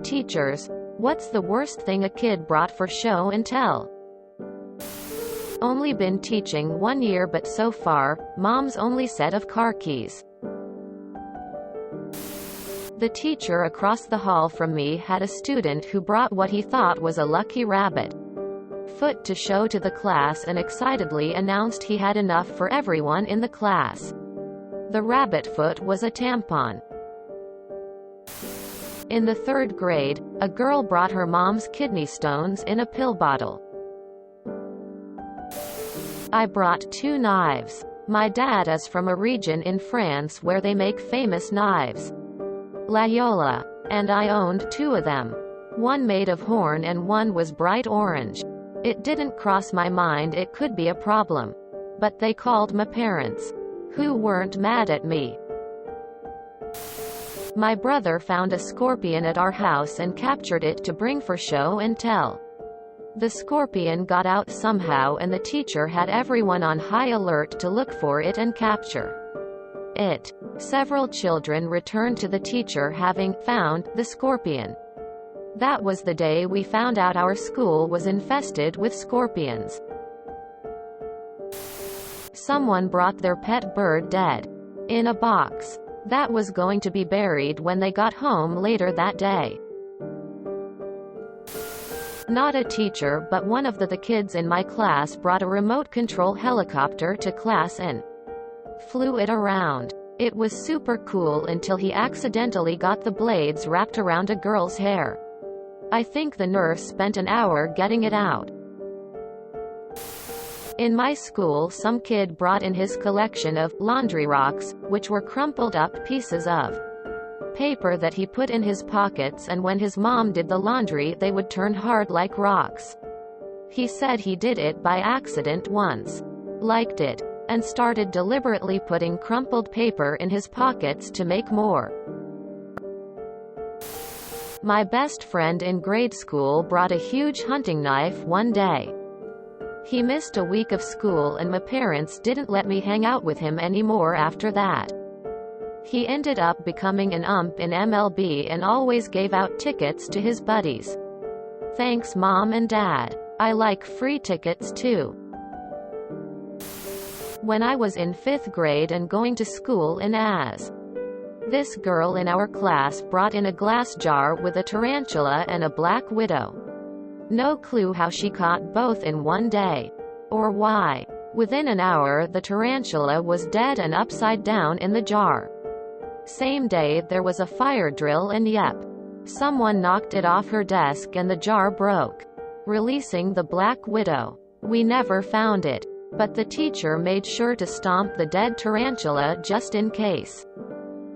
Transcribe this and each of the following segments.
Teachers, what's the worst thing a kid brought for show and tell? Only been teaching 1 year, but so far, mom's only set of car keys. The teacher across the hall from me had a student who brought what he thought was a lucky rabbit foot to show to the class and excitedly announced he had enough for everyone in the class. The rabbit foot was a tampon. In the 3rd grade, a girl brought her mom's kidney stones in a pill bottle. I brought 2 knives. My dad is from a region in France where they make famous knives, Loyola, and I owned 2 of them. One made of horn and one was bright orange. It didn't cross my mind it could be a problem. But they called my parents, who weren't mad at me. My brother found a scorpion at our house and captured it to bring for show and tell. The scorpion got out somehow and the teacher had everyone on high alert to look for it and capture it. Several children returned to the teacher having found the scorpion. That was the day we found out our school was infested with scorpions. Someone brought their pet bird dead in a box that was going to be buried when they got home later that day. Not a teacher, but one of the kids in my class brought a remote control helicopter to class and flew it around. It was super cool until he accidentally got the blades wrapped around a girl's hair. I think the nurse spent an hour getting it out. In my school, some kid brought in his collection of laundry rocks, which were crumpled up pieces of paper that he put in his pockets, and when his mom did the laundry they would turn hard like rocks. He said he did it by accident once, liked it, and started deliberately putting crumpled paper in his pockets to make more. My best friend in grade school brought a huge hunting knife one day. He missed a week of school and my parents didn't let me hang out with him anymore after that. He ended up becoming an ump in MLB and always gave out tickets to his buddies. Thanks Mom and Dad. I like free tickets too. When I was in 5th grade and going to school in AS, this girl in our class brought in a glass jar with a tarantula and a black widow. No clue how she caught both in one day. Or why. Within an hour the tarantula was dead and upside down in the jar. Same day there was a fire drill and yep, someone knocked it off her desk and the jar broke, releasing the black widow. We never found it, but the teacher made sure to stomp the dead tarantula just in case.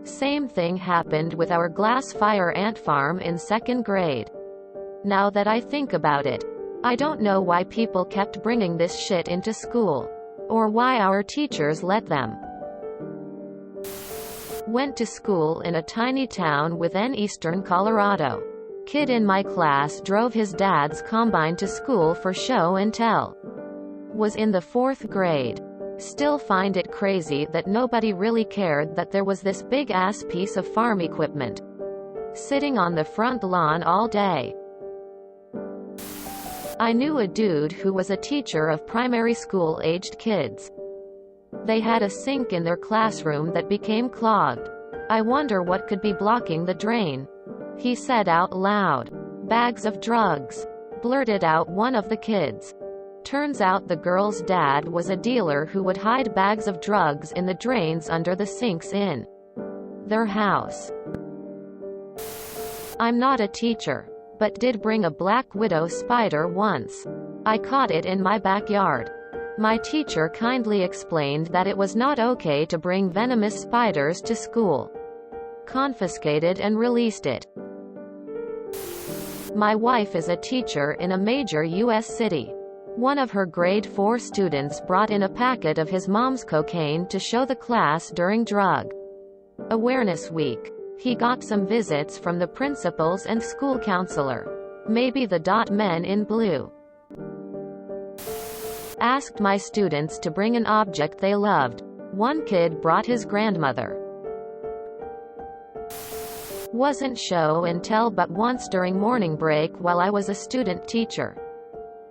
Same thing happened with our glass fire ant farm in 2nd grade. Now that I think about it, I don't know why people kept bringing this shit into school. Or why our teachers let them. Went to school in a tiny town within eastern Colorado. Kid in my class drove his dad's combine to school for show and tell. Was in the 4th grade. Still find it crazy that nobody really cared that there was this big ass piece of farm equipment sitting on the front lawn all day. I knew a dude who was a teacher of primary school aged kids. They had a sink in their classroom that became clogged. I wonder what could be blocking the drain. He said out loud, "Bags of drugs," blurted out one of the kids. Turns out the girl's dad was a dealer who would hide bags of drugs in the drains under the sinks in their house. I'm not a teacher, but did bring a black widow spider once. I caught it in my backyard. My teacher kindly explained that it was not okay to bring venomous spiders to school. Confiscated and released it. My wife is a teacher in a major U.S. city. One of her grade 4 students brought in a packet of his mom's cocaine to show the class during Drug Awareness Week. He got some visits from the principals and school counselor. Maybe the men in blue. Asked my students to bring an object they loved. One kid brought his grandmother. Wasn't show and tell, but once during morning break while I was a student teacher,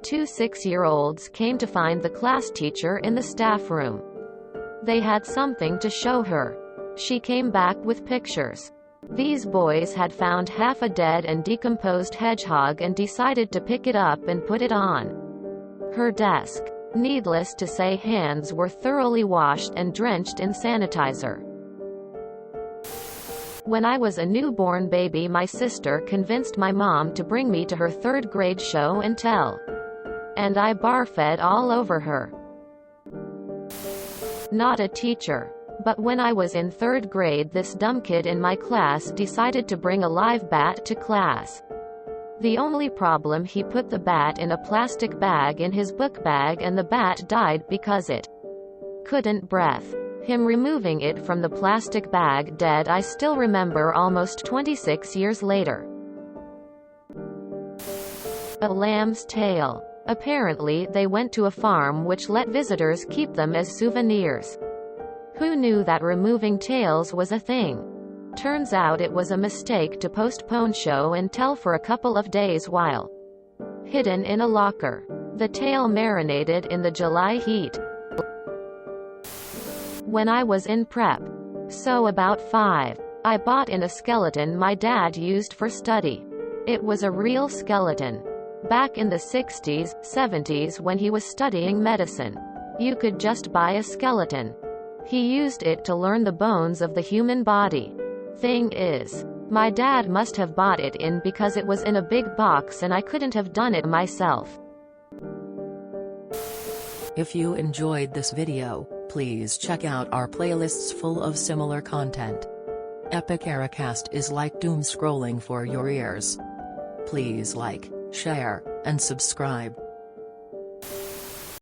2 6-year-olds came to find the class teacher in the staff room. They had something to show her. She came back with pictures. These boys had found half a dead and decomposed hedgehog and decided to pick it up and put it on her desk. Needless to say, hands were thoroughly washed and drenched in sanitizer. When I was a newborn baby, my sister convinced my mom to bring me to her 3rd grade show and tell, and I barfed all over her. Not a teacher. But when I was in 3rd grade, this dumb kid in my class decided to bring a live bat to class. The only problem, he put the bat in a plastic bag in his book bag and the bat died because it couldn't breathe. Him removing it from the plastic bag dead, I still remember almost 26 years later. A lamb's tail. Apparently, they went to a farm which let visitors keep them as souvenirs. Who knew that removing tails was a thing? Turns out it was a mistake to postpone show and tell for a couple of days while hidden in a locker. The tail marinated in the July heat. When I was in prep, so about 5, I bought in a skeleton my dad used for study. It was a real skeleton. Back in the 60s, 70s when he was studying medicine, you could just buy a skeleton. He used it to learn the bones of the human body. Thing is, my dad must have bought it in because it was in a big box and I couldn't have done it myself. If you enjoyed this video, please check out our playlists full of similar content. Epic Ericast is like doom scrolling for your ears. Please like, share, and subscribe.